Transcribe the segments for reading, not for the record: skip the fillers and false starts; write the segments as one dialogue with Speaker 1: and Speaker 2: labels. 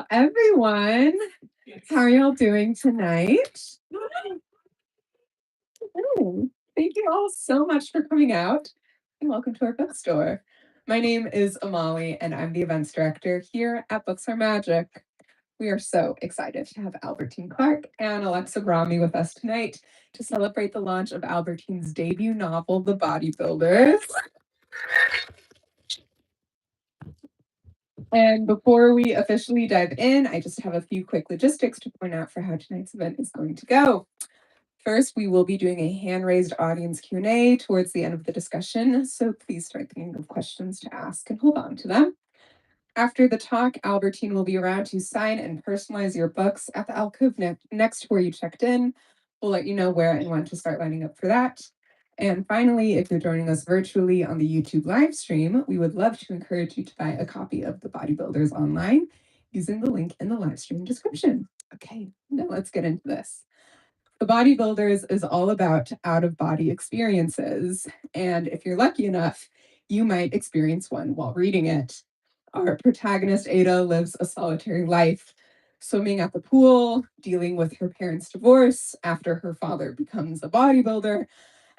Speaker 1: Hello, everyone. How are y'all doing tonight? Oh, thank you all so much for coming out and welcome to our bookstore. My name is Amali and I'm the events director here at Books Are Magic. We are so excited to have Albertine Clarke and Alexa Brahme with us tonight to celebrate the launch of Albertine's debut novel, The Bodybuilders. And before we officially dive in, I just have a few quick logistics to point out for how tonight's event is going to go. First, we will be doing a hand-raised audience Q&A towards the end of the discussion, so please start thinking of questions to ask and hold on to them. After the talk, Albertine will be around to sign and personalize your books at the alcove next to where you checked in. We'll let you know where and when to start lining up for that. And finally, if you're joining us virtually on the YouTube live stream, we would love to encourage you to buy a copy of The Bodybuilders online using the link in the live stream description. Okay, now let's get into this. The Bodybuilders is all about out-of-body experiences, and if you're lucky enough, you might experience one while reading it. Our protagonist, Ada, lives a solitary life, swimming at the pool, dealing with her parents' divorce after her father becomes a bodybuilder,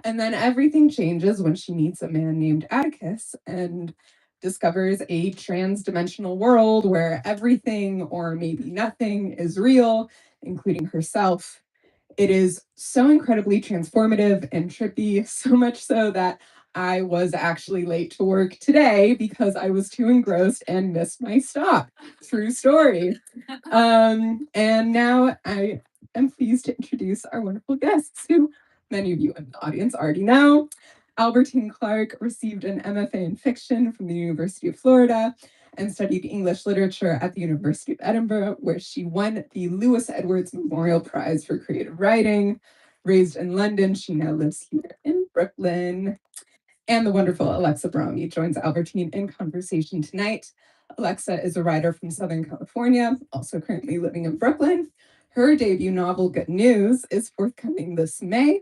Speaker 1: and then everything changes when she meets a man named Atticus and discovers a trans-dimensional world where everything, or maybe nothing, is real, including herself. It is so incredibly transformative and trippy, so much so that I was actually late to work today because I was too engrossed and missed my stop. True story. And now I am pleased to introduce our wonderful guests, who many of you in the audience already know. Albertine Clarke received an MFA in fiction from the University of Florida and studied English literature at the University of Edinburgh, where she won the Lewis Edwards Memorial Prize for Creative Writing. Raised in London, she now lives here in Brooklyn. And the wonderful Alexa Brahme joins Albertine in conversation tonight. Alexa is a writer from Southern California, also currently living in Brooklyn. Her debut novel, Good News, is forthcoming this May.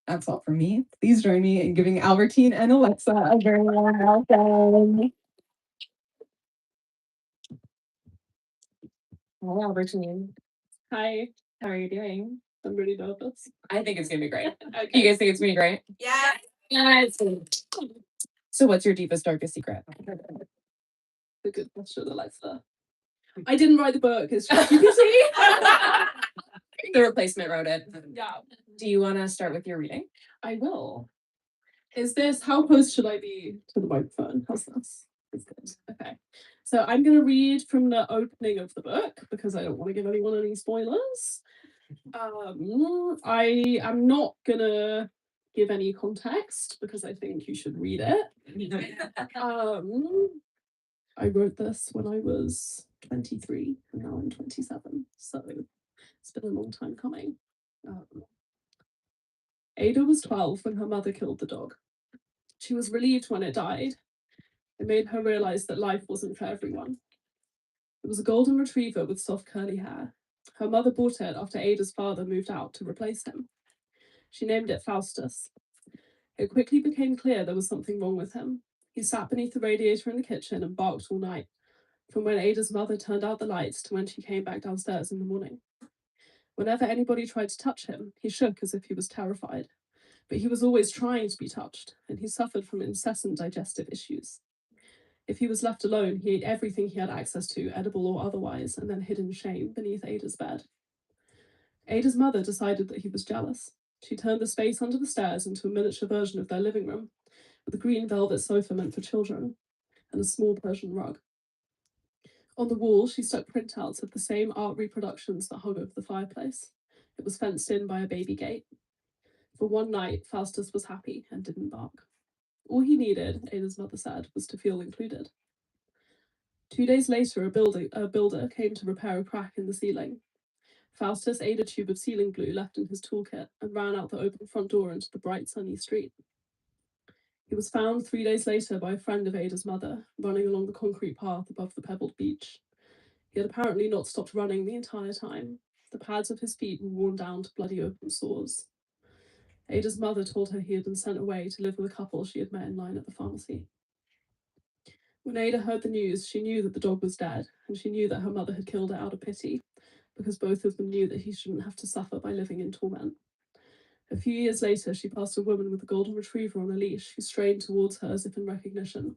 Speaker 1: That's all from me. Please join me in giving Albertine and Alexa a very warm welcome. Hi, Albertine.
Speaker 2: Hi, how are you doing? I'm really nervous.
Speaker 1: I think it's gonna be great.
Speaker 2: Okay.
Speaker 1: You guys think it's gonna be great?
Speaker 2: Yes.
Speaker 1: Yes. So what's your deepest, darkest secret?
Speaker 2: A good question, Alexa. I didn't write the book. It's just GPT.
Speaker 1: The replacement wrote it.
Speaker 2: Yeah,
Speaker 1: Do you want to start with your reading?
Speaker 2: I will. How close should I be to the microphone? How's this? It's good. Okay. So I'm going to read from the opening of the book because I don't want to give anyone any spoilers. I am not going to give any context because I think you should read it. I wrote this when I was 23 and now I'm 27, so it's been a long time coming. Ada was 12 when her mother killed the dog. She was relieved when it died. It made her realize that life wasn't for everyone. It was a golden retriever with soft curly hair. Her mother bought it after Ada's father moved out to replace him. She named it Faustus. It quickly became clear there was something wrong with him. He sat beneath the radiator in the kitchen and barked all night, from when Ada's mother turned out the lights to when she came back downstairs in the morning. Whenever anybody tried to touch him, he shook as if he was terrified. But he was always trying to be touched, and he suffered from incessant digestive issues. If he was left alone, he ate everything he had access to, edible or otherwise, and then hid in shame beneath Ada's bed. Ada's mother decided that he was jealous. She turned the space under the stairs into a miniature version of their living room, with a green velvet sofa meant for children, and a small Persian rug. On the wall, she stuck printouts of the same art reproductions that hung over the fireplace. It was fenced in by a baby gate. For one night, Faustus was happy and didn't bark. All he needed, Ada's mother said, was to feel included. 2 days later, a builder came to repair a crack in the ceiling. Faustus ate a tube of ceiling glue left in his toolkit and ran out the open front door into the bright, sunny street. He was found 3 days later by a friend of Ada's mother, running along the concrete path above the pebbled beach. He had apparently not stopped running the entire time. The pads of his feet were worn down to bloody open sores. Ada's mother told her he had been sent away to live with a couple she had met in line at the pharmacy. When Ada heard the news, she knew that the dog was dead, and she knew that her mother had killed it out of pity, because both of them knew that he shouldn't have to suffer by living in torment. A few years later, she passed a woman with a golden retriever on a leash who strained towards her as if in recognition.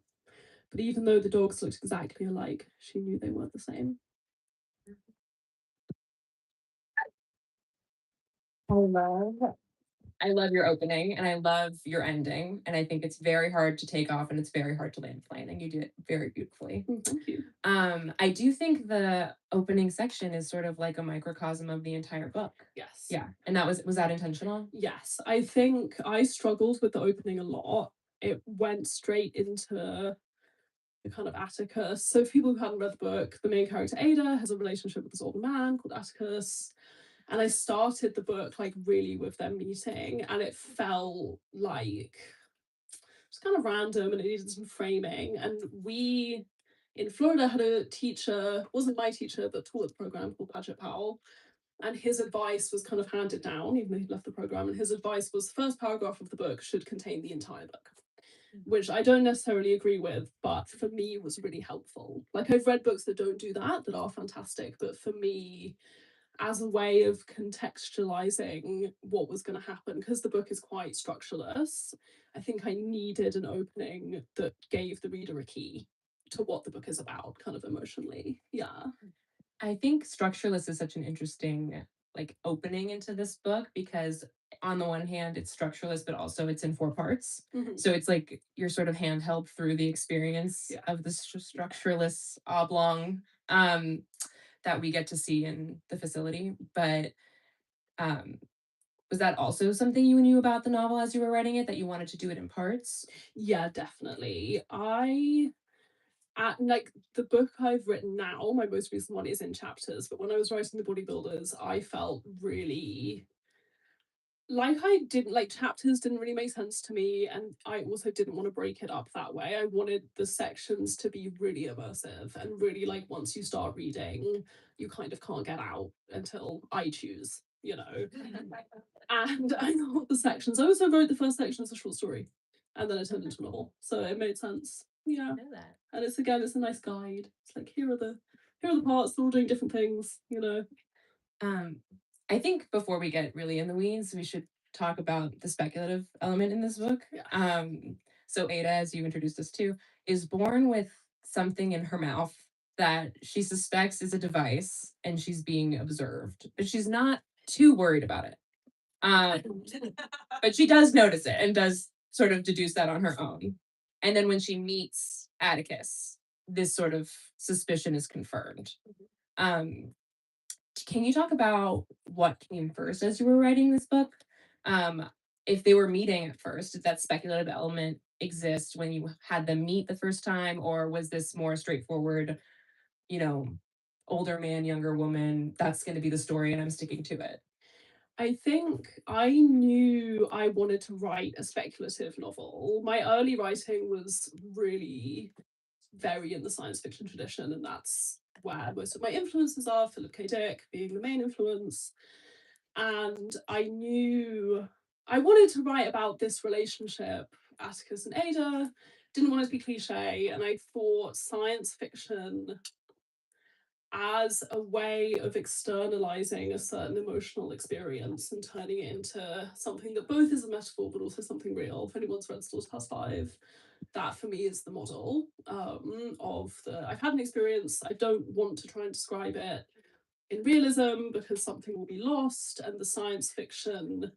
Speaker 2: But even though the dogs looked exactly alike, she knew they weren't the same.
Speaker 3: I love your opening and I love your ending. And I think it's very hard to take off and it's very hard to land plane. And you did it very beautifully.
Speaker 2: Thank you.
Speaker 3: I do think the opening section is sort of like a microcosm of the entire book.
Speaker 2: Yes.
Speaker 3: Yeah. And was that intentional?
Speaker 2: Yes. I think I struggled with the opening a lot. It went straight into the kind of Atticus. So for people who haven't read the book, the main character Ada has a relationship with this old man called Atticus. And I started the book like really with them meeting, and it felt like it's kind of random and it needed some framing. And we in Florida had a teacher, wasn't my teacher, but taught the program, called Paget Powell. And his advice was kind of handed down, even though he'd left the program. And his advice was the first paragraph of the book should contain the entire book, which I don't necessarily agree with, but for me was really helpful. Like I've read books that don't do that are fantastic, but for me, as a way of contextualizing what was going to happen, because the book is quite structureless, I think I needed an opening that gave the reader a key to what the book is about, kind of emotionally. Yeah.
Speaker 3: I think structureless is such an interesting like opening into this book because on the one hand it's structureless but also it's in 4 parts.
Speaker 2: Mhm.
Speaker 3: So it's like you're sort of handheld through the experience of the structureless oblong that we get to see in the facility. But was that also something you knew about the novel as you were writing it, that you wanted to do it in parts?
Speaker 2: Yeah, definitely. Like the book I've written now, my most recent one is in chapters, but when I was writing the bodybuilders, I felt really like I didn't like chapters didn't really make sense to me, and I also didn't want to break it up that way. I wanted the sections to be really immersive and really like once you start reading, you kind of can't get out until I choose, you know. And I thought the sections, I also wrote the first section as a short story, and then it turned into a novel, so it made sense. Yeah,
Speaker 3: I know that.
Speaker 2: and it's it's a nice guide. It's like here are the parts. They're all doing different things, you know.
Speaker 3: I think before we get really in the weeds, we should talk about the speculative element in this book.
Speaker 2: Yeah.
Speaker 3: So Ada, as you introduced us to, is born with something in her mouth that she suspects is a device and she's being observed, but she's not too worried about it. But she does notice it and does sort of deduce that on her own. And then when she meets Atticus, this sort of suspicion is confirmed. Can you talk about what came first as you were writing this book? If they were meeting at first, did that speculative element exist when you had them meet the first time, or was this more straightforward, you know, older man, younger woman, that's going to be the story and I'm sticking to it?
Speaker 2: I think I knew I wanted to write a speculative novel. My early writing was really very in the science fiction tradition, and that's where most of my influences are, Philip K. Dick being the main influence. And I knew I wanted to write about this relationship, Atticus and Ada, didn't want it to be cliche, and I thought science fiction as a way of externalizing a certain emotional experience and turning it into something that both is a metaphor but also something real. If anyone's read Stores Past 5, that for me is the model of the I've had an experience, I don't want to try and describe it in realism because something will be lost, and the science fiction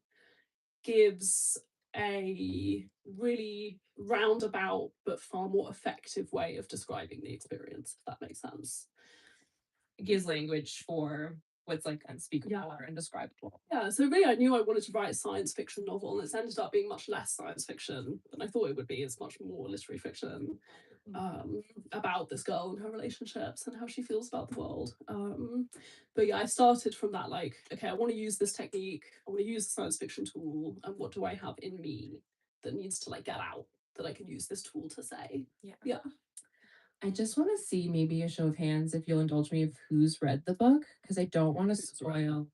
Speaker 2: gives a really roundabout but far more effective way of describing the experience, if that makes sense.
Speaker 3: It gives language for what's like unspeakable or indescribable.
Speaker 2: Yeah, so really I knew I wanted to write a science fiction novel, and it's ended up being much less science fiction than I thought it would be. It's much more literary fiction about this girl and her relationships and how she feels about the world. But yeah, I started from that like, okay, I want to use this technique, I want to use the science fiction tool, and what do I have in me that needs to like get out that I can use this tool to say? Yeah.
Speaker 3: I just want to see maybe a show of hands if you'll indulge me of who's read the book because I don't want to spoil.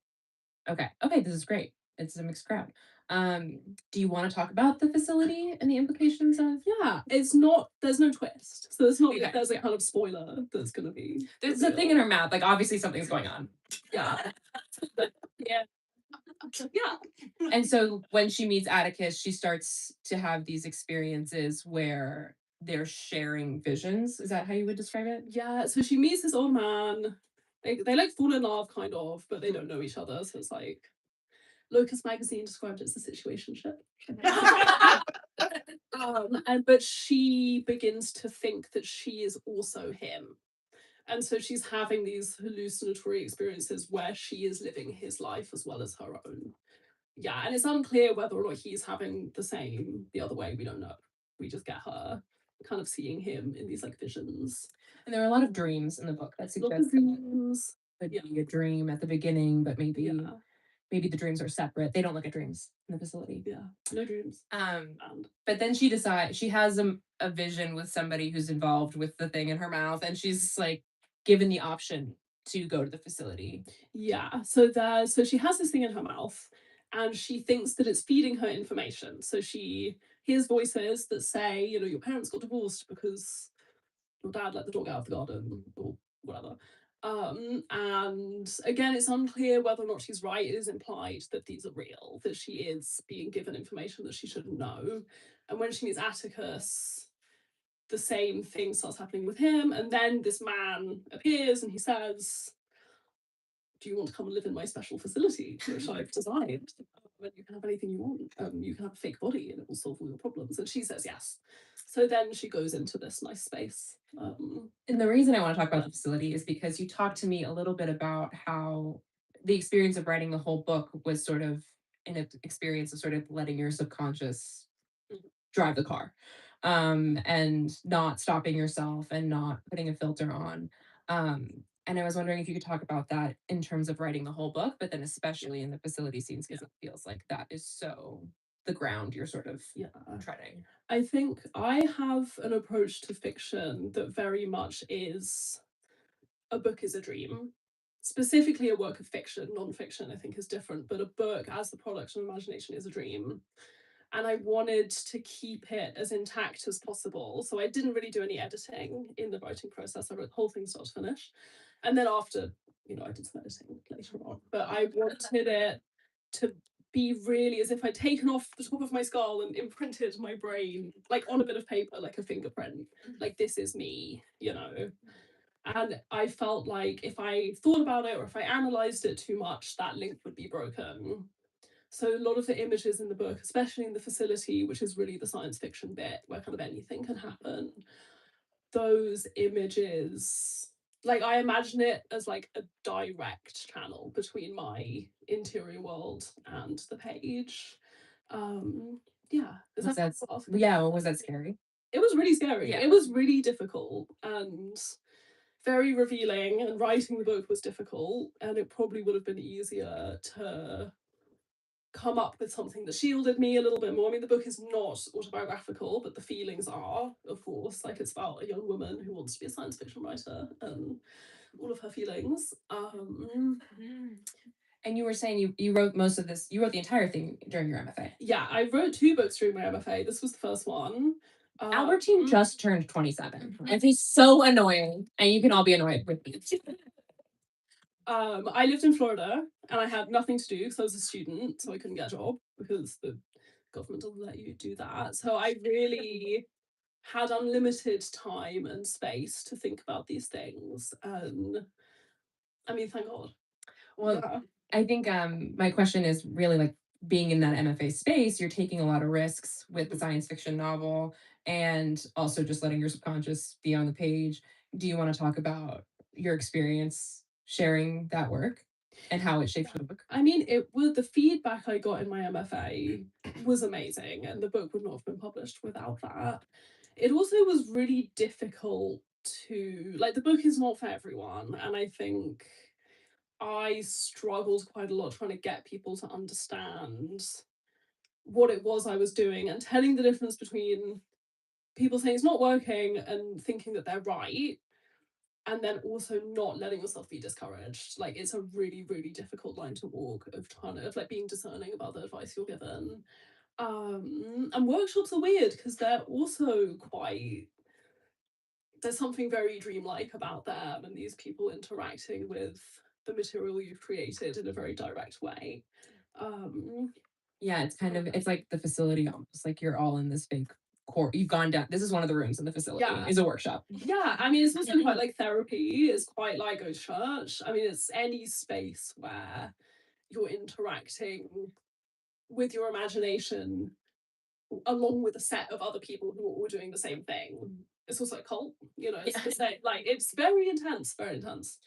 Speaker 3: Okay, this is great. It's a mixed crowd. Do you want to talk about the facility and the implications of?
Speaker 2: Yeah, it's not. There's no twist, so it's not
Speaker 3: Okay.
Speaker 2: like there's a kind of spoiler that's gonna be.
Speaker 3: There's a thing in her mouth, like obviously something's going on.
Speaker 2: Yeah. Yeah. Yeah.
Speaker 3: And so when she meets Atticus, she starts to have these experiences where they're sharing visions. Is that how you would describe it?
Speaker 2: Yeah. So she meets this old man. They like fall in love, kind of, but they don't know each other. So it's like Locus magazine described it as a situationship. But she begins to think that she is also him. And so she's having these hallucinatory experiences where she is living his life as well as her own. Yeah, and it's unclear whether or not he's having the same the other way. We don't know. We just get her kind of seeing him in these like visions.
Speaker 3: And there are a lot of dreams in the book that
Speaker 2: Lots
Speaker 3: suggest
Speaker 2: of dreams.
Speaker 3: could
Speaker 2: Yeah.
Speaker 3: be a dream at the beginning, but maybe
Speaker 2: Yeah.
Speaker 3: maybe the dreams are separate. They don't look at dreams in the facility.
Speaker 2: Yeah. No dreams.
Speaker 3: But then she decides she has a vision with somebody who's involved with the thing in her mouth, and she's like given the option to go to the facility.
Speaker 2: Yeah. So she has this thing in her mouth and she thinks that it's feeding her information. So she hears voices that say, you know, your parents got divorced because your dad let the dog out of the garden or whatever. And again, it's unclear whether or not she's right. It is implied that these are real, that she is being given information that she shouldn't know. And when she meets Atticus, the same thing starts happening with him. And then this man appears and he says, do you want to come and live in my special facility, which I've designed? And you can have anything you want. You can have a fake body and it will solve all your problems. And she says yes. So then she goes into this nice space.
Speaker 3: And the reason I want to talk about the facility is because you talked to me a little bit about how the experience of writing the whole book was sort of an experience of sort of letting your subconscious drive the car, and not stopping yourself and not putting a filter on. And I was wondering if you could talk about that in terms of writing the whole book, but then especially in the facility scenes, because it feels like that is so the ground you're sort of treading.
Speaker 2: I think I have an approach to fiction that very much is a book is a dream. Specifically, a work of fiction, non-fiction, I think is different, but a book as the product of imagination is a dream. And I wanted to keep it as intact as possible. So I didn't really do any editing in the writing process. I wrote the whole thing start to finish. And then after, I did some editing later on. But I wanted it to be really as if I'd taken off the top of my skull and imprinted my brain, like on a bit of paper, like a fingerprint. Like, this is me, And I felt like if I thought about it or if I analysed it too much, that link would be broken. So a lot of the images in the book, especially in the facility, which is really the science fiction bit where kind of anything can happen, those images, like I imagine it as like a direct channel between my interior world and the page. Yeah.
Speaker 3: Was that scary?
Speaker 2: It was really scary.
Speaker 3: Yeah.
Speaker 2: It was really difficult and very revealing, and writing the book was difficult, and it probably would have been easier to come up with something that shielded me a little bit more. I mean, the book is not autobiographical, but the feelings are, of course. Like, it's about a young woman who wants to be a science fiction writer and all of her feelings.
Speaker 3: And you were saying you wrote most of this, you wrote the entire thing during your MFA.
Speaker 2: Yeah, I wrote 2 books during my MFA. This was the first one.
Speaker 3: Albertine just turned 27. And he's so annoying. And you can all be annoyed with me.
Speaker 2: I lived in Florida and I had nothing to do because I was a student, so I couldn't get a job because the government doesn't let you do that. So I really had unlimited time and space to think about these things. And I mean, thank God.
Speaker 3: Well, yeah. I think my question is really like being in that MFA space, you're taking a lot of risks with the science fiction novel and also just letting your subconscious be on the page. Do you want to talk about your experience sharing that work and how it shaped the book?
Speaker 2: I mean, the feedback I got in my MFA was amazing, and the book would not have been published without that. It also was really difficult to, like, the book is not for everyone, and I think I struggled quite a lot trying to get people to understand what it was I was doing and telling the difference between people saying it's not working and thinking that they're right, and then also not letting yourself be discouraged. Like, it's a really, really difficult line to walk of trying to, like, being discerning about the advice you're given. And workshops are weird because they're also quite, there's something very dreamlike about them and these people interacting with the material you've created in a very direct way.
Speaker 3: Yeah, it's kind of, it's like the facility almost, like you're all in this big court. You've gone down, this is one of the rooms in the facility,
Speaker 2: Yeah.
Speaker 3: is a workshop.
Speaker 2: Yeah, I mean, it's also quite like therapy. It's quite like go to church. I mean, it's any space where you're interacting with your imagination along with a set of other people who are all doing the same thing. It's also a cult, you know, it's the same, like, it's very intense, very intense.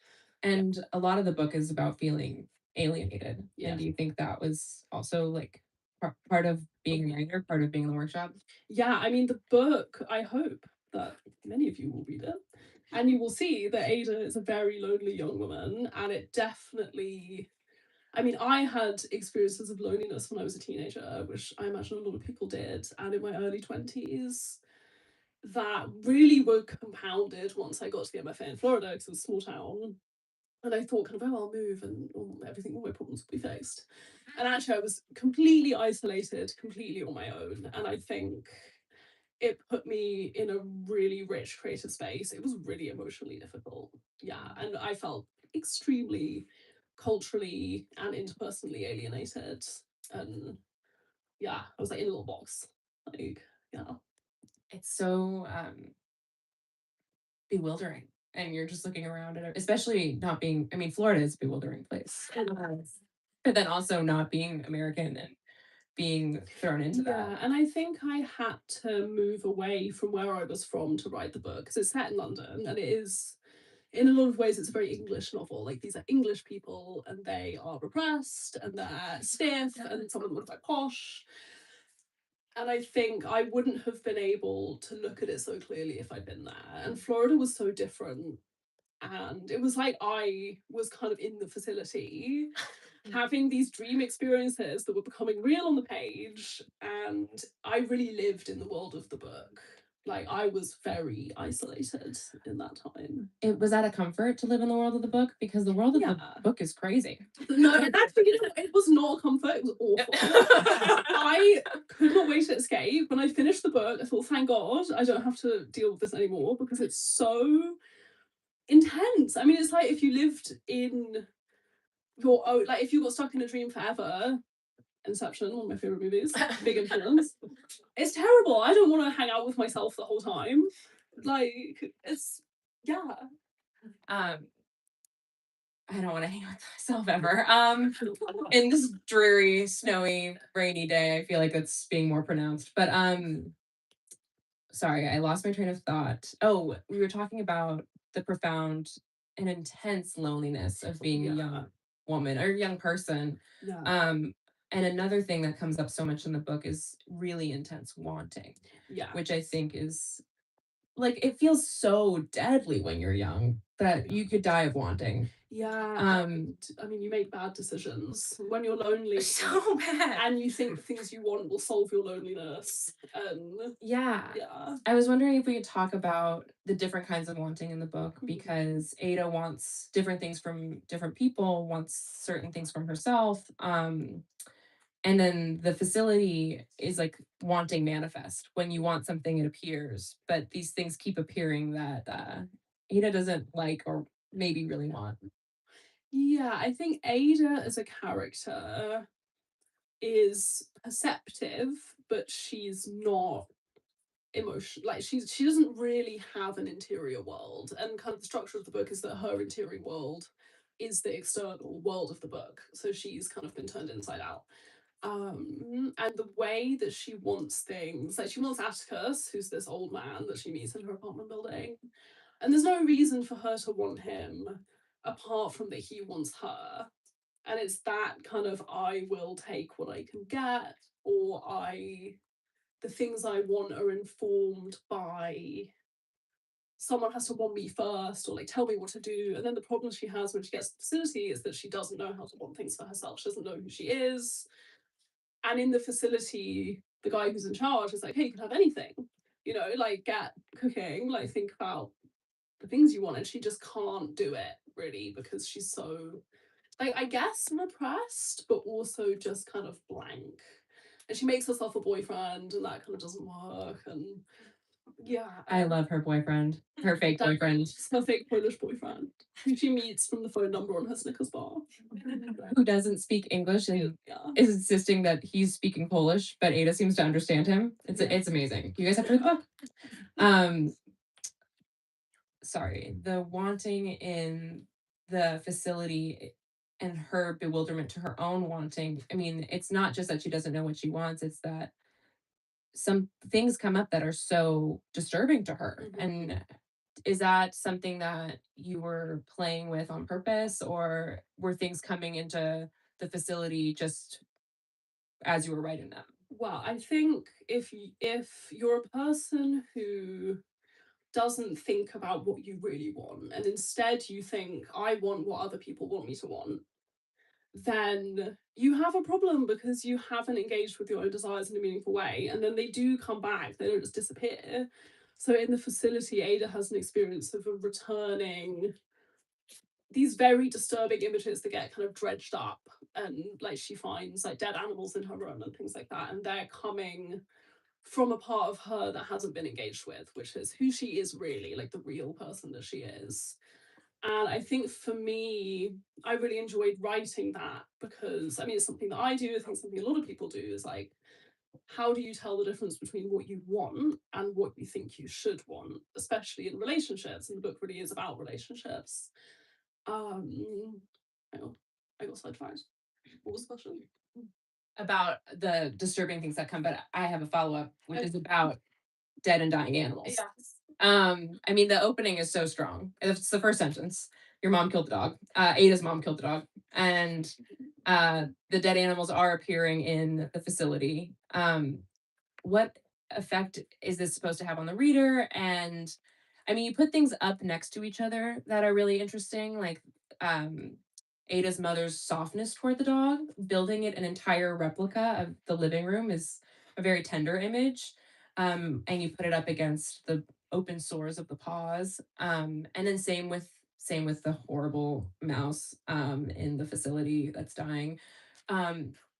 Speaker 3: And a lot of the book is about feeling alienated.
Speaker 2: Yeah.
Speaker 3: And do you think that was also like part of being a writer, part of being in the workshop?
Speaker 2: Yeah, I mean, the book, I hope that many of you will read it. And you will see that Ada is a very lonely young woman, and it definitely, I mean, I had experiences of loneliness when I was a teenager, which I imagine a lot of people did, and in my early 20s, that really were compounded once I got to the MFA in Florida, because it was a small town. And I thought, kind of, oh, I'll move and everything, all my problems will be fixed. And actually, I was completely isolated, completely on my own. And I think it put me in a really rich creative space. It was really emotionally difficult. Yeah. And I felt extremely culturally and interpersonally alienated. And yeah, I was like in a little box. Like, yeah.
Speaker 3: It's so bewildering. And you're just looking around at it, especially not being, I mean, Florida is a bewildering place. But then also not being American and being thrown into that.
Speaker 2: Yeah, and I think I had to move away from where I was from to write the book because it's set in London and it is, in a lot of ways, it's a very English novel. Like, these are English people and they are repressed and they're stiff and some of them are quite posh. And I think I wouldn't have been able to look at it so clearly if I'd been there. And Florida was so different. And it was like I was kind of in the facility having these dream experiences that were becoming real on the page, and I really lived in the world of the book. Like, I was very isolated in that time.
Speaker 3: It was that a comfort to live in the world of the book? Because the world of the book is crazy.
Speaker 2: No, actually, you know, it was not a comfort, it was awful. I could not wait to escape. When I finished the book, I thought, thank God I don't have to deal with this anymore because it's so intense. I mean, it's like if you lived in your own, like if you got stuck in a dream forever. Inception, one of my favorite movies, big influence. It's terrible. I don't want to hang out with myself the whole time. Like, it's, yeah.
Speaker 3: I don't want to hang out with myself ever. In this dreary, snowy, rainy day, I feel like it's being more pronounced. But sorry, I lost my train of thought. Oh, we were talking about the profound and intense loneliness of being a young woman or young person.
Speaker 2: Yeah.
Speaker 3: And another thing that comes up so much in the book is really intense wanting.
Speaker 2: Yeah.
Speaker 3: Which I think is like, it feels so deadly when you're young that you could die of wanting.
Speaker 2: Yeah. I mean, you make bad decisions when you're lonely.
Speaker 3: So bad.
Speaker 2: And you think the things you want will solve your loneliness.
Speaker 3: Yeah.
Speaker 2: Yeah.
Speaker 3: I was wondering if we could talk about the different kinds of wanting in the book, because Ada wants different things from different people, wants certain things from herself. And then the facility is like wanting manifest. When you want something, it appears. But these things keep appearing that Ada doesn't like or maybe really want.
Speaker 2: Yeah, I think Ada as a character is perceptive, but she's not emotion, like she doesn't really have an interior world, and kind of the structure of the book is that her interior world is the external world of the book, so she's kind of been turned inside out. And the way that she wants things, like she wants Atticus, who's this old man that she meets in her apartment building, and there's no reason for her to want him apart from that he wants her. And it's that kind of, I will take what I can get, or the things I want are informed by someone has to want me first, or like tell me what to do. And then the problem she has when she gets to the facility is that she doesn't know how to want things for herself. She doesn't know who she is. And in the facility, the guy who's in charge is like, hey, you can have anything, you know, like get cooking, like think about the things you want, and she just can't do it really because she's so, like, I guess repressed, but also just kind of blank. And she makes herself a boyfriend, and that kind of doesn't work. And yeah,
Speaker 3: I love her boyfriend, her fake boyfriend.
Speaker 2: her fake Polish boyfriend, who she meets from the phone number on her Snickers bar,
Speaker 3: who doesn't speak English and is insisting that he's speaking Polish, but Ada seems to understand him. It's amazing. You guys have to read the book. Sorry, the wanting in the facility and her bewilderment to her own wanting. I mean, it's not just that she doesn't know what she wants, it's that some things come up that are so disturbing to her. And is that something that you were playing with on purpose, or were things coming into the facility just as you were writing them?
Speaker 2: Well, I think if you're a person who doesn't think about what you really want, and instead you think, I want what other people want me to want, then you have a problem because you haven't engaged with your own desires in a meaningful way. And then they do come back, they don't just disappear. So in the facility, Ada has an experience of returning these very disturbing images that get kind of dredged up, and like she finds like dead animals in her room and things like that, and they're coming from a part of her that hasn't been engaged with, which is who she is really, like the real person that she is. And I think for me, I really enjoyed writing that because, I mean, it's something that I do. I think something a lot of people do is like, how do you tell the difference between what you want and what you think you should want, especially in relationships? And the book really is about relationships. Hang on, I got sidetracked. What was the question?
Speaker 3: About the disturbing things that come, but I have a follow-up, which is about dead and dying animals.
Speaker 2: Yes.
Speaker 3: I mean, the opening is so strong. It's the first sentence. Your mom killed the dog. Ada's mom killed the dog. And the dead animals are appearing in the facility. What effect is this supposed to have on the reader? And I mean, you put things up next to each other that are really interesting, like Ada's mother's softness toward the dog. Building it an entire replica of the living room is a very tender image. And you put it up against the open sores of the paws. And then same with the horrible mouse in the facility that's dying.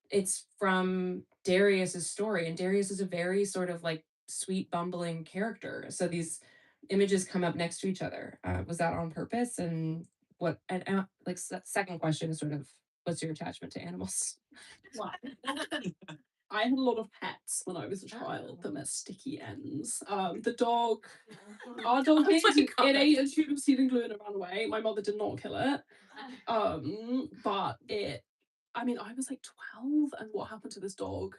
Speaker 3: It's from Darius's story, and Darius is a very sort of like sweet, bumbling character. So these images come up next to each other. Was that on purpose? And what? And like second question is sort of, what's your attachment to animals?
Speaker 2: Well, I had a lot of pets when I was a child that met sticky ends. The dog, our dog, it ate a tube of sealing glue and it ran away. My mother did not kill it. But it, I mean, I was like 12, and what happened to this dog,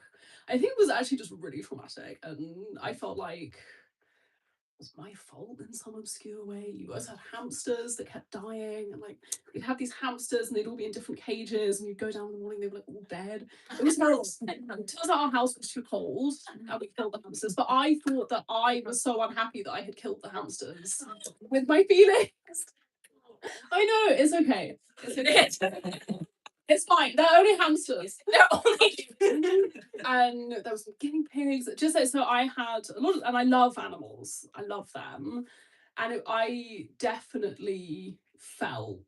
Speaker 2: I think was actually just really traumatic. And I felt like it was my fault in some obscure way. You guys had hamsters that kept dying, and like we'd have these hamsters and they'd all be in different cages, and you'd go down in the morning, they were like all dead. It was terrible. Turns out our house was too cold and we killed the hamsters. But I thought that I was so unhappy that I had killed the hamsters with my feelings. I know, it's okay. It's okay. It's fine. They're only hamsters. They're only and there was some guinea pigs. Just like, so I had a lot of, and I love animals. I love them. And I definitely felt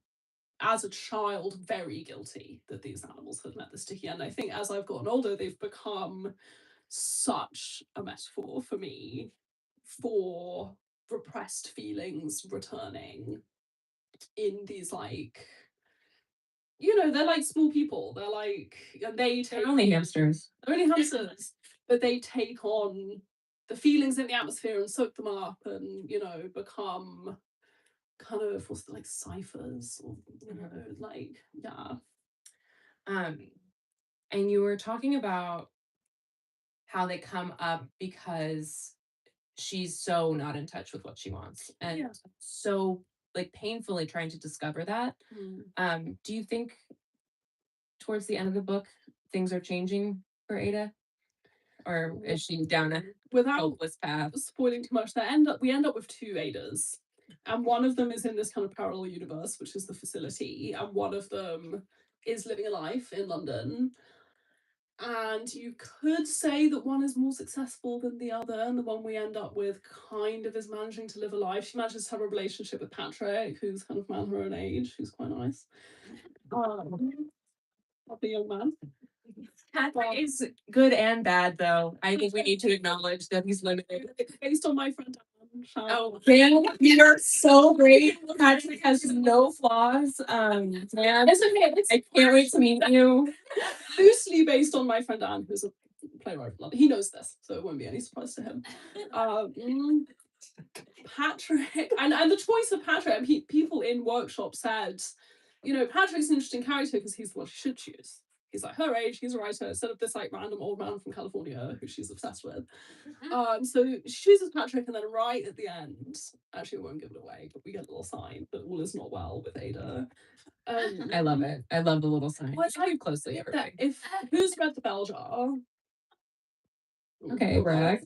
Speaker 2: as a child very guilty that these animals had met the sticky end. I think as I've gotten older, they've become such a metaphor for me for repressed feelings returning in these like, you know, they're like small people. They're like, and
Speaker 3: They're only hamsters.
Speaker 2: They're only hamsters, but they take on the feelings in the atmosphere and soak them up, and you know, become kind of what's like ciphers, or you know, like yeah.
Speaker 3: And you were talking about how they come up because she's so not in touch with what she wants, and so like painfully trying to discover that. Do you think towards the end of the book things are changing for Ada, or is she down a
Speaker 2: Without
Speaker 3: hopeless path?
Speaker 2: Spoiling too much, we end up with two Adas, and one of them is in this kind of parallel universe, which is the facility, and one of them is living a life in London. And you could say that one is more successful than the other, and the one we end up with kind of is managing to live a life. She manages to have a relationship with Patrick, who's kind of man her own age, who's quite nice. Lovely young man.
Speaker 3: Patrick is good and bad, though. I think we need to acknowledge that he's limited.
Speaker 2: Based on my friend
Speaker 3: Oh, man, you're so great. Patrick has no flaws. Man,
Speaker 2: it's okay. It's
Speaker 3: I can't wait to meet you.
Speaker 2: loosely based on my friend Anne, who's a playwright. He knows this, so it won't be any surprise to him. Patrick, and the choice of Patrick, people in workshop said, Patrick's an interesting character because he's the one she should choose. He's like her age, he's a writer, instead of this like random old man from California who she's obsessed with. So she chooses Patrick, and then right at the end, actually we won't give it away, but we get a little sign that all is not well with Ada.
Speaker 3: I love it. I love the little sign.
Speaker 2: Well, it's like
Speaker 3: closely, everybody.
Speaker 2: Who's read the bell jar?
Speaker 3: Okay, Brad.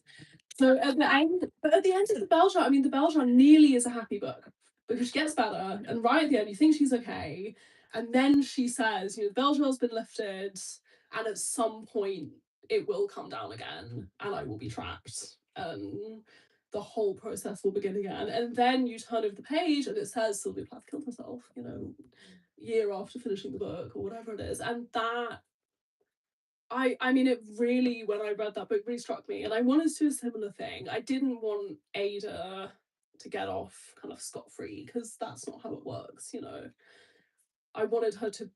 Speaker 2: So at the end of the bell jar, I mean, the bell jar nearly is a happy book because she gets better, and right at the end, you think she's okay, and then she says, the bell jar's been lifted, and at some point it will come down again, and I will be trapped, and the whole process will begin again. And then you turn over the page, and it says Sylvia Plath killed herself, year after finishing the book or whatever it is, and that. I mean, it really, when I read that book, really struck me. And I wanted to do a similar thing. I didn't want Ada to get off kind of scot-free, because that's not how it works, I wanted her to,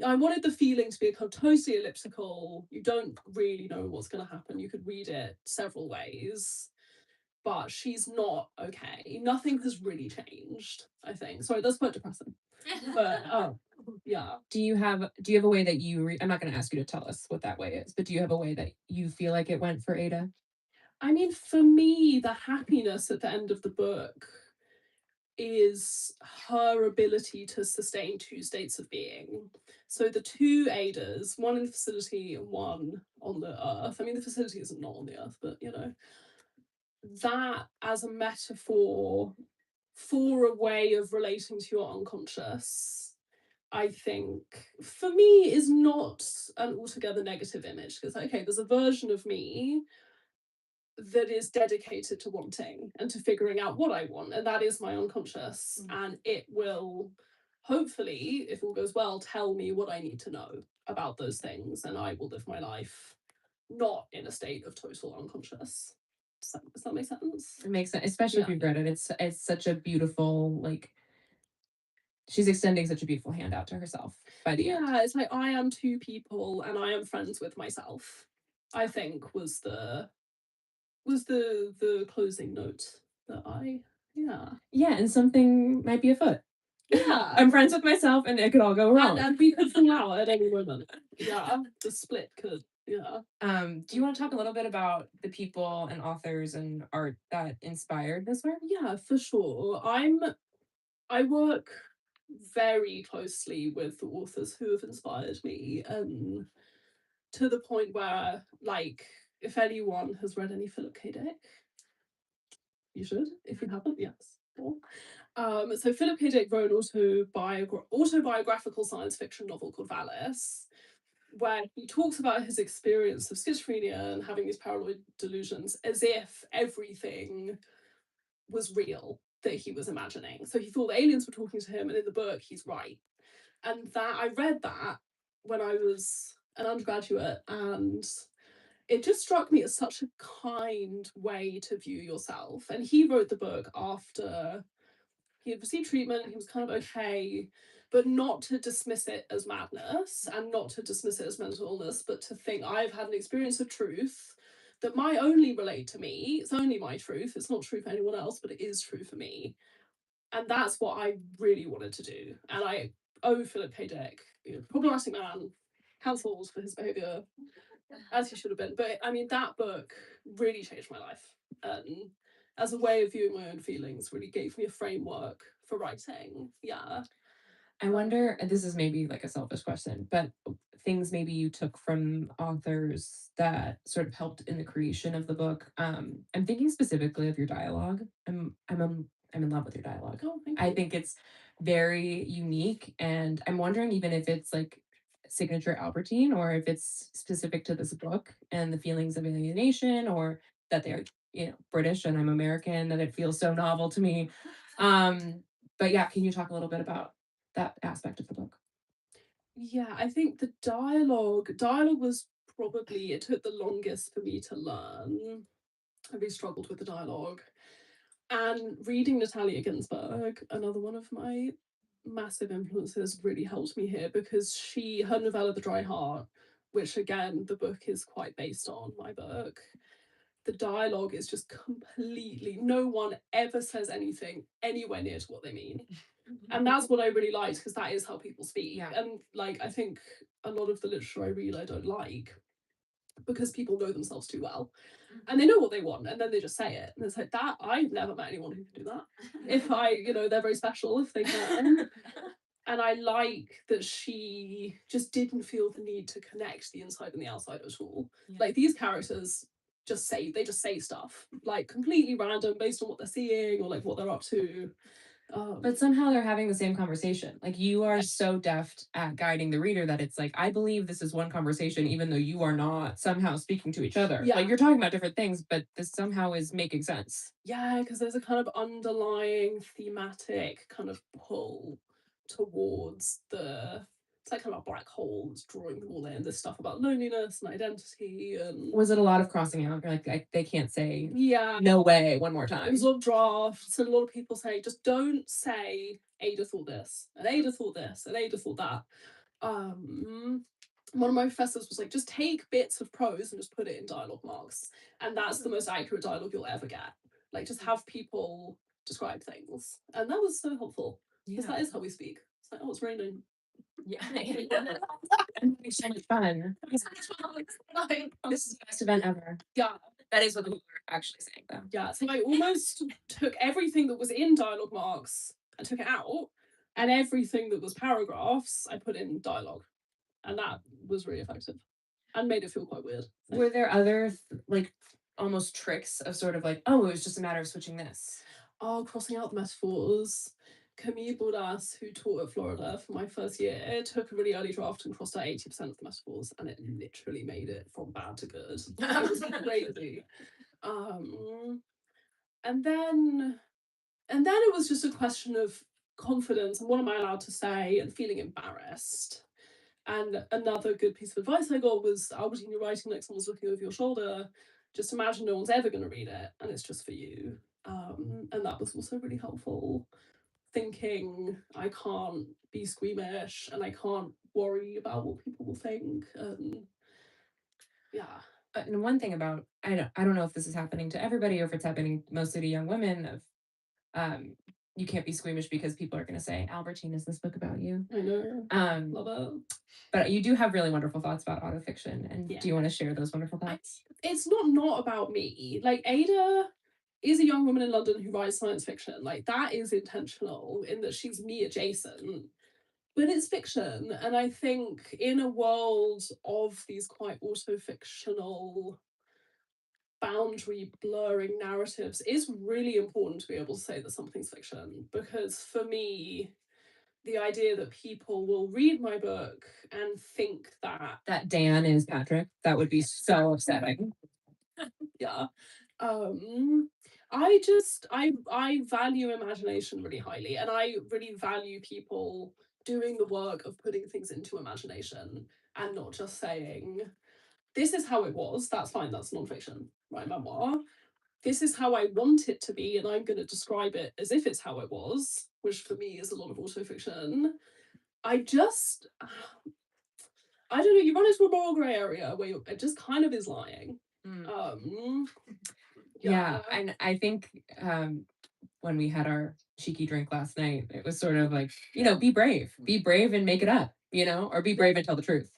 Speaker 2: I wanted the feeling to be a kind of totally elliptical. You don't really know what's going to happen. You could read it several ways, but she's not okay. Nothing has really changed, I think. Sorry, that's quite depressing. But yeah.
Speaker 3: Do you have a way that you I'm not going to ask you to tell us what that way is, but do you have a way that you feel like it went for Ada?
Speaker 2: I mean, for me, the happiness at the end of the book is her ability to sustain two states of being. So the two Adas, one in the facility and one on the earth. I mean, the facility isn't not on the earth, but that as a metaphor for a way of relating to your unconscious, I think, for me, is not an altogether negative image. Because, okay, there's a version of me that is dedicated to wanting and to figuring out what I want, and that is my unconscious. And it will, hopefully, if all goes well, tell me what I need to know about those things, and I will live my life not in a state of total unconscious. Does that make sense?
Speaker 3: It makes sense, especially if you've read it. It's such a beautiful, like, she's extending such a beautiful hand out to herself by the end.
Speaker 2: Yeah, it's like I am two people and I am friends with myself, I think was the closing note that
Speaker 3: Yeah, and something might be afoot.
Speaker 2: Yeah.
Speaker 3: I'm friends with myself, and it could all go wrong.
Speaker 2: And we could fall out at any moment. Yeah, the split could. Yeah.
Speaker 3: Do you want to talk a little bit about the people and authors and art that inspired this work?
Speaker 2: Yeah, for sure. I work very closely with the authors who have inspired me, to the point where, like, if anyone has read any Philip K. Dick, you should. If you haven't, yes. So Philip K. Dick wrote an autobiographical science fiction novel called Valis, where he talks about his experience of schizophrenia and having these paranoid delusions as if everything was real that he was imagining. So he thought the aliens were talking to him, and in the book, he's right. And that I read that when I was an undergraduate, and it just struck me as such a kind way to view yourself. And he wrote the book after he had received treatment, he was kind of okay, but not to dismiss it as madness and not to dismiss it as mental illness, but to think, I've had an experience of truth that might only relate to me. It's only my truth. It's not true for anyone else, but it is true for me. And that's what I really wanted to do. And I owe Philip K. Dick, problematic man, cancelled for his behaviour, as he should have been. But I mean, that book really changed my life. As a way of viewing my own feelings, really gave me a framework for writing. Yeah.
Speaker 3: I wonder, and this is maybe like a selfish question, but things maybe you took from authors that sort of helped in the creation of the book. I'm thinking specifically of your dialogue. I'm in love with your dialogue.
Speaker 2: Oh, thank you.
Speaker 3: I think it's very unique, and I'm wondering even if it's like signature Albertine, or if it's specific to this book and the feelings of alienation, or that they're, British and I'm American, that it feels so novel to me. But yeah, can you talk a little bit about that aspect of the book?
Speaker 2: Yeah, I think the dialogue was probably, it took the longest for me to learn. I really struggled with the dialogue. And reading Natalia Ginsburg, another one of my massive influences, really helped me here, because her novella The Dry Heart, which again the book is quite based on my book, the dialogue is just completely, no one ever says anything anywhere near to what they mean. And that's what I really liked, because that is how people speak.
Speaker 3: Yeah.
Speaker 2: And like, I think a lot of the literature I read I don't like, because people know themselves too well and they know what they want and then they just say it. And it's like, that, I've never met anyone who can do that. If they're very special if they can. And I like that she just didn't feel the need to connect the inside and the outside at all.
Speaker 3: Yeah.
Speaker 2: Like, these characters just say stuff, like completely random based on what they're seeing or like what they're up to.
Speaker 3: But somehow they're having the same conversation. Like, you are so deft at guiding the reader that it's like, I believe this is one conversation, even though you are not somehow speaking to each other.
Speaker 2: Yeah.
Speaker 3: Like, you're talking about different things, but this somehow is making sense.
Speaker 2: Yeah, because there's a kind of underlying thematic kind of pull towards it's like kind of a black hole that's drawing them all in. This stuff about loneliness and identity and
Speaker 3: Was it a lot of crossing out? Like they can't say
Speaker 2: yeah,
Speaker 3: no way one more
Speaker 2: it
Speaker 3: time?
Speaker 2: was a lot of drafts, and a lot of people say, just don't say Ada thought this and Ada thought this and Ada thought that. One of my professors was like, just take bits of prose and just put it in dialogue marks, and that's the most accurate dialogue you'll ever get. Like, just have people describe things, and that was so helpful, because that is how we speak. It's like, oh, it's raining.
Speaker 3: Yeah. It'd be so much fun. This is the best event ever.
Speaker 2: Yeah.
Speaker 3: That is what the people are actually saying, though.
Speaker 2: Yeah, so I almost took everything that was in dialogue marks and took it out, and everything that was paragraphs I put in dialogue, and that was really effective and made it feel quite weird.
Speaker 3: Were there other like almost tricks of sort of like, oh, it was just a matter of switching this?
Speaker 2: Oh, crossing out the metaphors. Camille Baudas, who taught at Florida for my first year, took a really early draft and crossed out 80% of the metaphors, and it literally made it from bad to good. It was crazy. And then it was just a question of confidence and what am I allowed to say, and feeling embarrassed. And another good piece of advice I got was, Albertine, you're writing like someone's looking over your shoulder. Just imagine no one's ever going to read it, and it's just for you. And that was also really helpful. Thinking I can't be squeamish and I can't worry about what people will think. Yeah.
Speaker 3: And one thing about, I don't know if this is happening to everybody or if it's happening mostly to young women, of you can't be squeamish because people are going to say, Albertine, is this book about you?
Speaker 2: I know. Love it.
Speaker 3: But you do have really wonderful thoughts about autofiction, and do you want to share those wonderful thoughts?
Speaker 2: It's not about me. Like, Ada is a young woman in London who writes science fiction. Like, that is intentional in that she's me adjacent, but it's fiction. And I think in a world of these quite auto-fictional, boundary blurring narratives, it's really important to be able to say that something's fiction, because for me, the idea that people will read my book and think that
Speaker 3: Dan is Patrick, that would be so upsetting.
Speaker 2: Yeah. I value imagination really highly, and I really value people doing the work of putting things into imagination and not just saying, this is how it was, that's fine, that's non-fiction, right, memoir. This is how I want it to be, and I'm going to describe it as if it's how it was, which for me is a lot of autofiction. I don't know, you run into a moral grey area where it just kind of is lying.
Speaker 3: Yeah, and I think when we had our cheeky drink last night, it was sort of like, be brave and make it up, or be brave and tell the truth.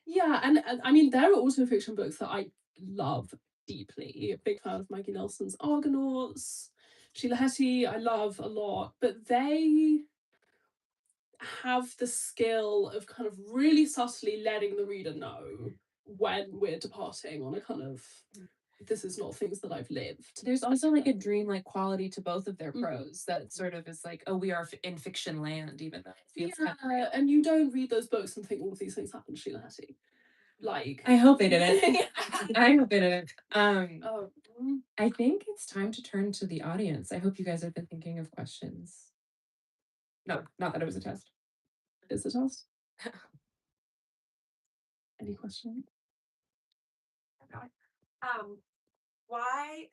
Speaker 2: Yeah, and I mean, there are also fiction books that I love deeply. A big fan of Maggie Nelson's Argonauts, Sheila Heti, I love a lot, but they have the skill of kind of really subtly letting the reader know when we're departing on a kind of this is not things that I've lived.
Speaker 3: There's also like a dreamlike quality to both of their
Speaker 2: Mhm.
Speaker 3: prose that sort of is like, oh, we are in fiction land, even though it feels kind of
Speaker 2: Yeah,
Speaker 3: real.
Speaker 2: and you don't read those books and think all of these things happen to Sheila Heti. Like,
Speaker 3: I hope they didn't. I hope they didn't.
Speaker 2: oh,
Speaker 3: I think it's time to turn to the audience. I hope you guys have been thinking of questions. No, not that it was a test.
Speaker 2: is it us? Any question?
Speaker 4: Why?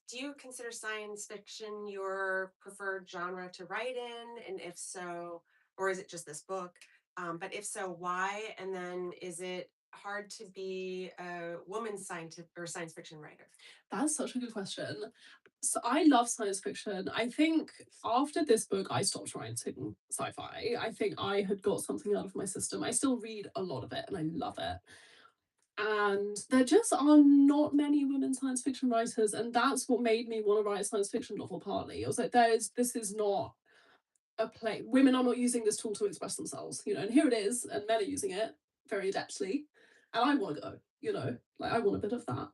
Speaker 4: Do you consider science fiction your preferred genre to write in? And if so, or is it just this book? But if so, why? And then is it hard to be a woman scientific or science fiction writer?
Speaker 2: That's such a good question. So I love science fiction. I think after this book, I stopped writing sci-fi. I think I had got something out of my system. I still read a lot of it and I love it. And there just are not many women science fiction writers, and that's what made me want to write a science fiction novel partly. I was like, this is not a play. Women are not using this tool to express themselves, and here it is, and men are using it very adeptly. And I want to go, like I want a bit of that.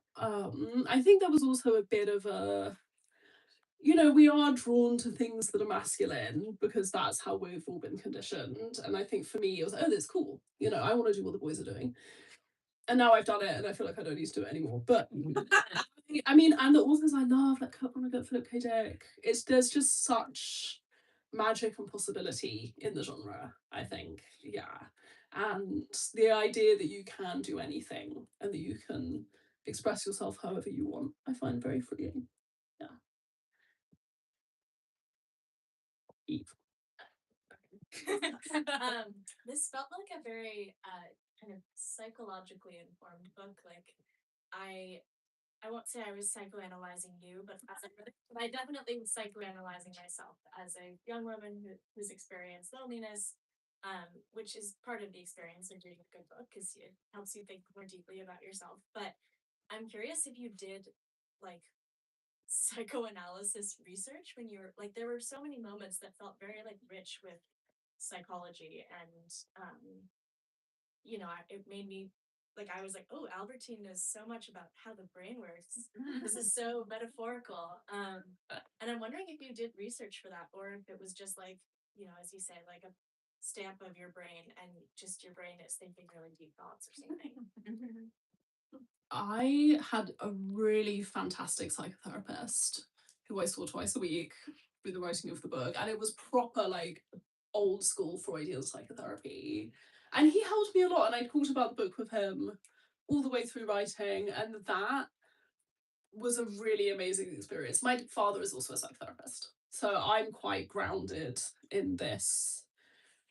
Speaker 2: I think there was also a bit of a we are drawn to things that are masculine because that's how we've all been conditioned. And I think for me, it was like, oh, that's cool. I want to do what the boys are doing. And now I've done it and I feel like I don't need to do it anymore. But I mean, and the authors I love, like Philip K. Dick, there's just such magic and possibility in the genre, I think. Yeah. And the idea that you can do anything and that you can express yourself however you want, I find very freeing. Yeah. Eve.
Speaker 5: This felt like a very kind of psychologically informed book. Like I won't say I was psychoanalyzing you, but I definitely was psychoanalyzing myself as a young woman who's experienced loneliness, which is part of the experience of reading a good book because it helps you think more deeply about yourself. But I'm curious if you did like psychoanalysis research when you were like, there were so many moments that felt very like rich with psychology and it made me like, I was like, oh, Albertine knows so much about how the brain works. This is so metaphorical. And I'm wondering if you did research for that or if it was just like, as you say, like a stamp of your brain and just your brain is thinking really deep thoughts or something.
Speaker 2: I had a really fantastic psychotherapist who I saw twice a week through the writing of the book, and it was proper like old school Freudian psychotherapy. And he helped me a lot, and I talked about the book with him all the way through writing, and that was a really amazing experience. My father is also a psychotherapist, so I'm quite grounded in this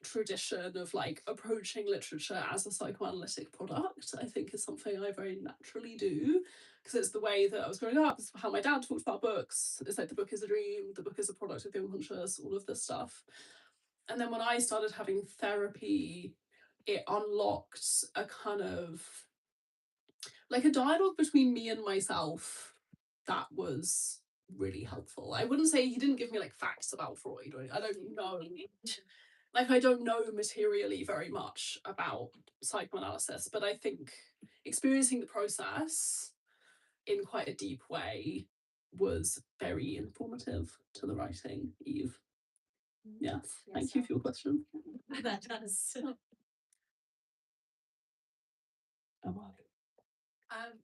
Speaker 2: tradition of like approaching literature as a psychoanalytic product. I think is something I very naturally do because it's the way that I was growing up, it's how my dad talked about books. It's like the book is a dream, the book is a product of the unconscious, all of this stuff. And then when I started having therapy, it unlocked a kind of like a dialogue between me and myself that was really helpful. I wouldn't say he didn't give me like facts about Freud, or I don't know. Like I don't know materially very much about psychoanalysis, but I think experiencing the process in quite a deep way was very informative to the writing, Eve. Yeah, thank you for your question.
Speaker 5: That does.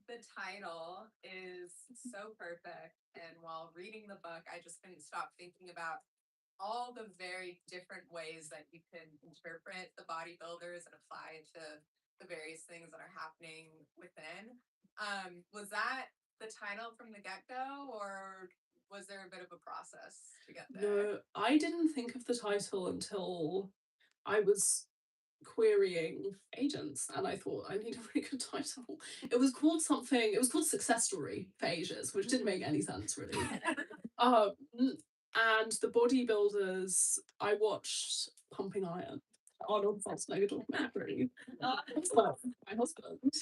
Speaker 6: The title is so perfect, and while reading the book, I just couldn't stop thinking about all the very different ways that you can interpret the bodybuilders and apply it to the various things that are happening within. Was that the title from the get-go, or was there a bit of a process to get there?
Speaker 2: No, I didn't think of the title until I was querying agents, and I thought I need a really good title. It was called Success Story for ages, which didn't make any sense really. And the bodybuilders, I watched Pumping Iron, Arnold Schwarzenegger documentary. My husband,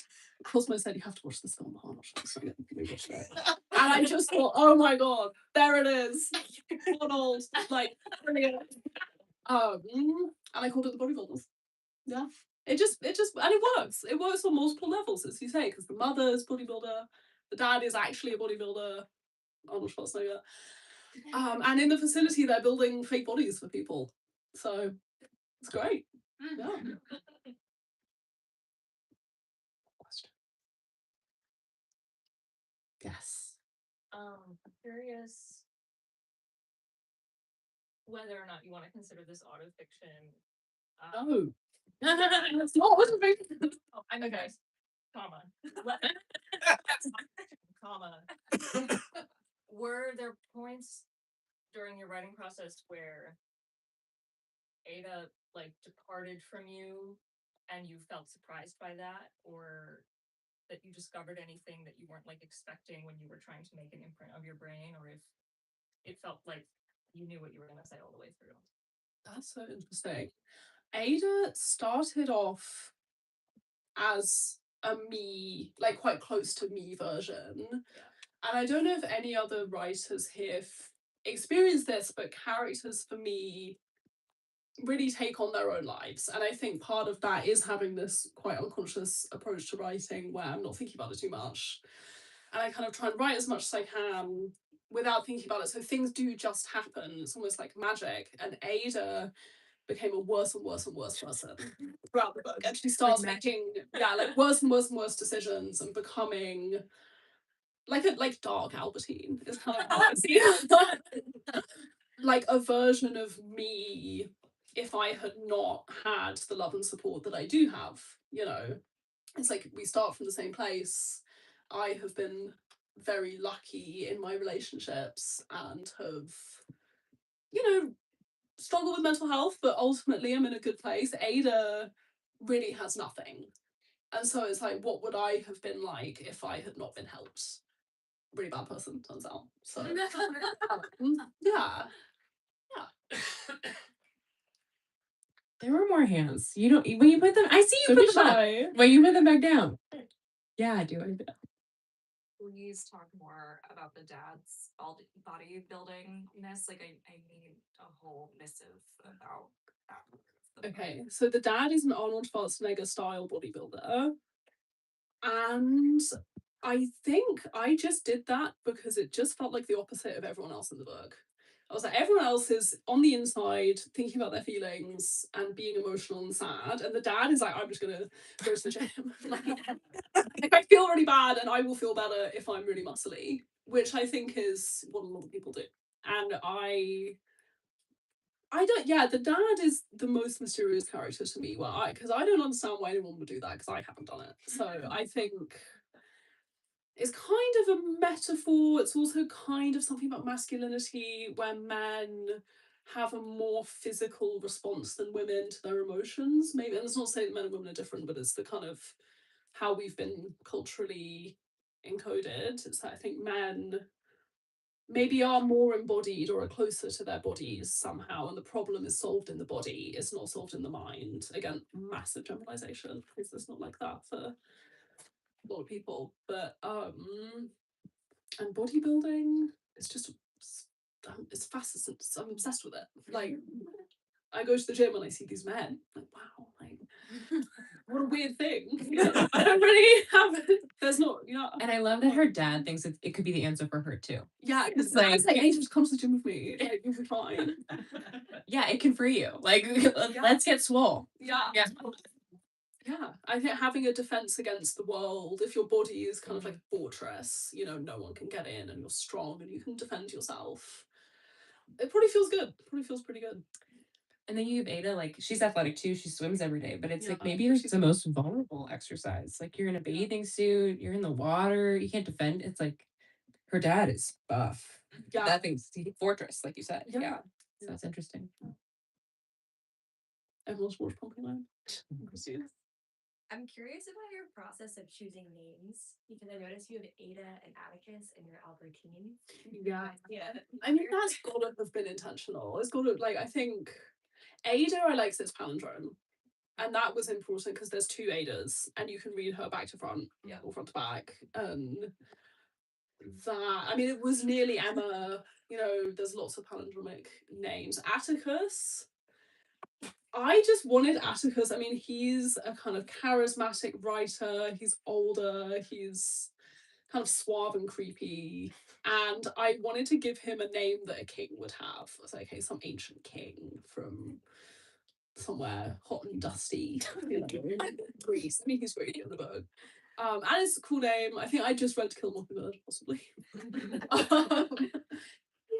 Speaker 2: Cosmo said you have to watch this film, Arnold Schwarzenegger. We watched it. And I just thought, oh my god, there it is, Arnold, like brilliant. And I called it the bodybuilders. Yeah. It just and it works. It works on multiple levels, as you say, because the mother's bodybuilder, The dad is actually a bodybuilder, Arnold Schwarzenegger. And in the facility, they're building fake bodies for people. So it's great. Yeah. Yes.
Speaker 7: I'm curious whether or not you want to consider this autofiction.
Speaker 2: No. It's not autofiction.
Speaker 7: Oh, I mean, guys, comma. Comma. Were there points during your writing process where Ada like departed from you and you felt surprised by that, or that you discovered anything that you weren't like expecting when you were trying to make an imprint of your brain, or if it felt like you knew what you were going to say all the way through?
Speaker 2: That's so interesting. Ada started off as a me, like quite close to me version.
Speaker 7: Yeah.
Speaker 2: And I don't know if any other writers here experience this, but characters for me really take on their own lives. And I think part of that is having this quite unconscious approach to writing where I'm not thinking about it too much. And I kind of try and write as much as I can without thinking about it. So things do just happen. It's almost like magic. And Ada became a worse and worse and worse person throughout the book. And she starts making like worse and worse and worse decisions and becoming like dark Albertine is kind of how I see it. Like a version of me if I had not had the love and support that I do have, you know. It's like we start from the same place. I have been very lucky in my relationships and have, you know, struggled with mental health, but ultimately I'm in a good place. Ada really has nothing. And so it's like, what would I have been like if I had not been helped? Really bad person, turns out. So yeah.
Speaker 3: There were more hands. You don't when you put them. I see you
Speaker 2: Don't
Speaker 3: put them
Speaker 2: be
Speaker 3: up. When you put them back down. Yeah, I do.
Speaker 5: Please talk more about the dad's bodybuildingness. Like I need a whole missive about that.
Speaker 2: Okay, so the dad is an Arnold Schwarzenegger style bodybuilder. And I think I just did that because it just felt like the opposite of everyone else in the book. I was like, everyone else is on the inside thinking about their feelings and being emotional and sad. And the dad is like, I'm just gonna go to the gym. Like I feel really bad and I will feel better if I'm really muscly, which I think is what a lot of people do. And I don't, yeah, the dad is the most mysterious character to me. Well, because I don't understand why anyone would do that because I haven't done it. So I think it's kind of a metaphor. It's also kind of something about masculinity where men have a more physical response than women to their emotions. Maybe, and it's not to say that men and women are different, but it's the kind of how we've been culturally encoded. It's that I think men maybe are more embodied or are closer to their bodies somehow, and the problem is solved in the body, it's not solved in the mind. Again, massive generalization, because it's not like that for a lot of people. But and bodybuilding, it's just it's fascinating. I'm obsessed with it. Like I go to the gym and I see these men, like wow, like what a weird thing. I don't really have there's not, you know.
Speaker 3: And I love that her dad thinks it could be the answer for her too.
Speaker 2: Yeah, because
Speaker 3: Like-
Speaker 2: it's like, hey, just come to the gym with me. Like you'll be fine.
Speaker 3: Yeah, it can free you. Like let's get swole.
Speaker 2: Yeah.
Speaker 3: Yeah.
Speaker 2: Yeah, I think having a defense against the world, if your body is kind of like a fortress, you know, no one can get in and you're strong and you can defend yourself. It probably feels good. It probably feels pretty good.
Speaker 3: And then you have Ada, like she's athletic too. She swims every day, but it's like
Speaker 2: Yeah,
Speaker 3: maybe like the most vulnerable exercise. Like you're in a bathing suit, you're in the water, you can't defend. It's like her dad is buff.
Speaker 2: Yeah.
Speaker 3: That thing's fortress, like you said.
Speaker 2: Yeah.
Speaker 3: Yeah. So it's interesting.
Speaker 2: Everyone's watched Pumpkinland.
Speaker 8: I'm curious about your process of choosing names because I noticed you have Ada and Atticus and you're Albertine.
Speaker 2: Yeah. I mean, that's gotta have been intentional. It's gotta, like, I think Ada, I like this palindrome. And that was important because there's two Adas and you can read her back to front, or front to back. That, I mean, it was nearly Emma, you know, there's lots of palindromic names. Atticus, I just wanted Atticus. I mean, he's a kind of charismatic writer. He's older. He's kind of suave and creepy. And I wanted to give him a name that a king would have. I was like, okay, some ancient king from somewhere hot and dusty, you know, Greece. I mean, he's really in the book. And it's a cool name. I think I just read To Kill a Mockingbird, possibly.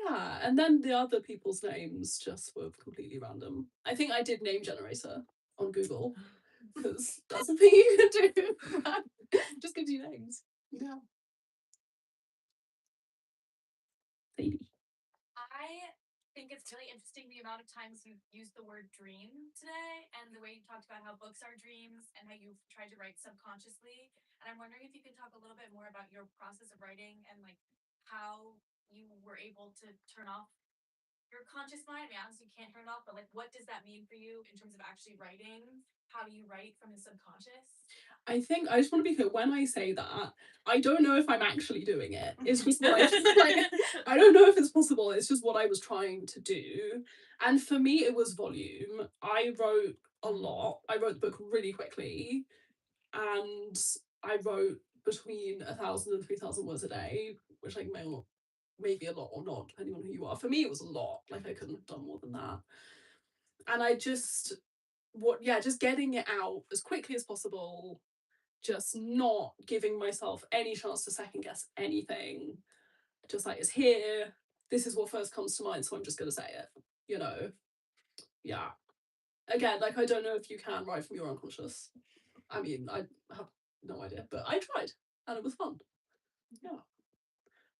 Speaker 2: Yeah, and then the other people's names just were completely random. I think I did name generator on Google, because that's a thing you can do. Just gives you names. Yeah. Baby.
Speaker 5: I think it's really interesting the amount of times you've used the word dream today and the way you talked about how books are dreams and how you've tried to write subconsciously. And I'm wondering if you could talk a little bit more about your process of writing and like how you were able to turn off your conscious mind. I mean, obviously you can't turn it off, but like what does that mean for you in terms of actually writing? How do you write from the subconscious?
Speaker 2: I think I just want to be clear, when I say that, I don't know if I'm actually doing it. It's just what I don't know if it's possible. It's just what I was trying to do. And for me, it was volume. I wrote a lot. I wrote the book really quickly. And I wrote between 1,000 and 3,000 words a day, which like may be a lot or not, depending on who you are. For me, it was a lot. Like I couldn't have done more than that. And I just getting it out as quickly as possible, just not giving myself any chance to second guess anything. Just like, it's here, this is what first comes to mind, so I'm just gonna say it, you know? Yeah. Again, like I don't know if you can write from your unconscious. I mean, I have no idea, but I tried and it was fun. Yeah.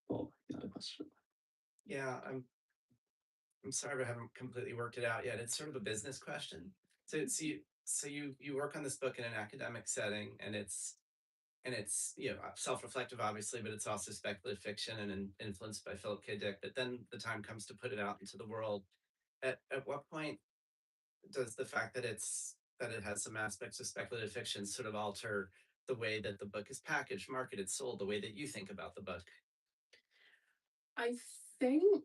Speaker 2: Bob, you had a question?
Speaker 9: Yeah, I'm sorry I haven't completely worked it out yet. It's sort of a business question. So you work on this book in an academic setting, and it's self-reflective, obviously, but it's also speculative fiction and influenced by Philip K. Dick. But then the time comes to put it out into the world. At what point does the fact that it has some aspects of speculative fiction sort of alter the way that the book is packaged, marketed, sold, the way that you think about the book?
Speaker 2: I think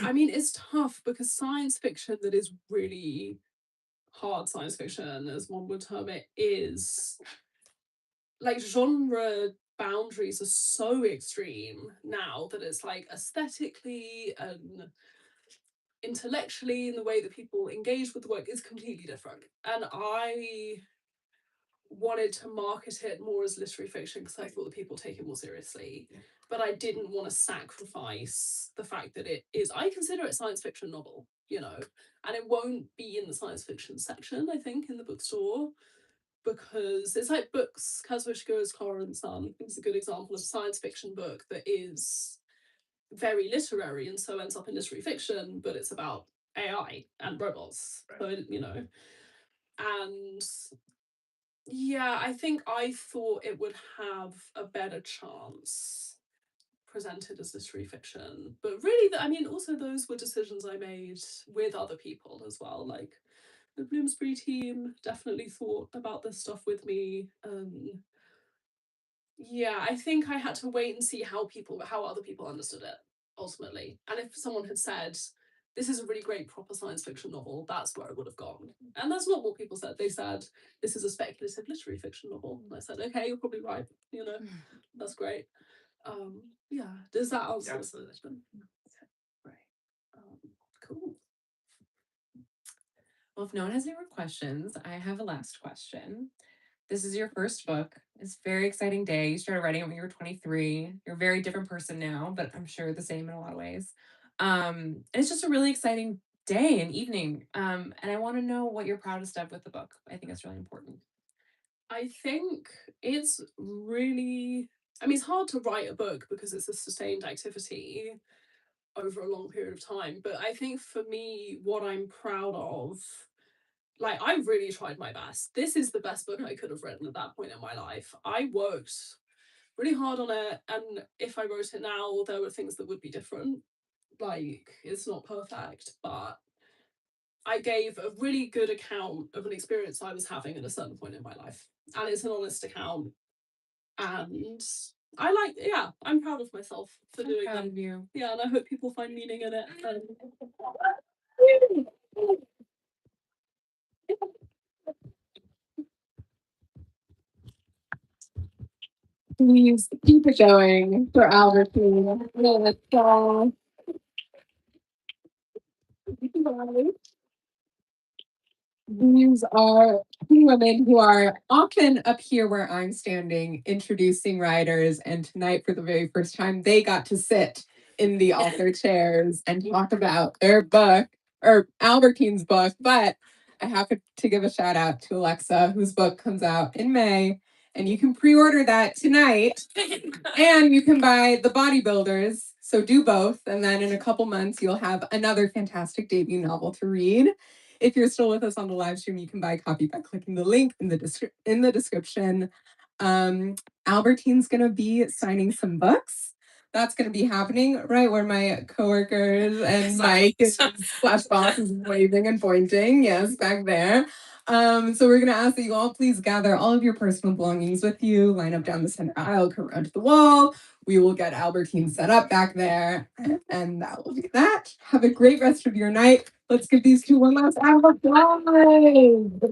Speaker 2: I mean, it's tough because science fiction that is really hard science fiction, as one would term it, is like genre boundaries are so extreme now that it's like aesthetically and intellectually, in the way that people engage with the work is completely different. And I wanted to market it more as literary fiction because I thought that people take it more seriously.
Speaker 9: Yeah.
Speaker 2: But I didn't want to sacrifice the fact that it is, I consider it a science fiction novel, you know, and it won't be in the science fiction section, I think, in the bookstore, because it's like books, Kazuhiko's Clara and Son is a good example of a science fiction book that is very literary and so ends up in literary fiction, but it's about AI and robots.
Speaker 9: Right.
Speaker 2: So, you know, and yeah, I think I thought it would have a better chance presented as literary fiction. But really, I mean, also those were decisions I made with other people as well. Like the Bloomsbury team definitely thought about this stuff with me. Yeah, I think I had to wait and see how other people understood it, ultimately. And if someone had said, this is a really great proper science fiction novel, that's where I would have gone. And that's not what people said. They said, this is a speculative literary fiction novel. And I said, okay, you're probably right. You know, that's great. Yeah, does that answer the question? Right. Cool.
Speaker 3: Well, if no one has any more questions, I have a last question. This is your first book. It's a very exciting day. You started writing it when you were 23. You're a very different person now, but I'm sure the same in a lot of ways. And it's just a really exciting day and evening. And I want to know what you're proudest of with the book. I think that's really important.
Speaker 2: I think it's really, I mean, it's hard to write a book because it's a sustained activity over a long period of time. But I think for me, what I'm proud of, like, I really tried my best. This is the best book I could have written at that point in my life. I worked really hard on it. And if I wrote it now, there were things that would be different. Like, it's not perfect, but I gave a really good account of an experience I was having at a certain point in my life. And it's an honest account. And I'm proud of myself for doing that.
Speaker 3: Of you.
Speaker 2: Yeah, and I hope people find meaning in it.
Speaker 1: Please keep it going for Albertine. These are two women who are often up here where I'm standing introducing writers, and tonight, for the very first time, they got to sit in the author chairs and talk about their book, or Albertine's book. But I have to give a shout out to Alexa, whose book comes out in May, and you can pre-order that tonight. And you can buy The Bodybuilders, so do both, and then in a couple months you'll have another fantastic debut novel to read. If you're still with us on the live stream, you can buy a copy by clicking the link in the description. Albertine's gonna be signing some books. That's gonna be happening right where my coworkers and Mike slash boss is waving and pointing. Yes, back there. So we're gonna ask that you all please gather all of your personal belongings with you, line up down the center aisle, come around to the wall. We will get Albertine set up back there, and that will be that. Have a great rest of your night. Let's give these two one last round of applause.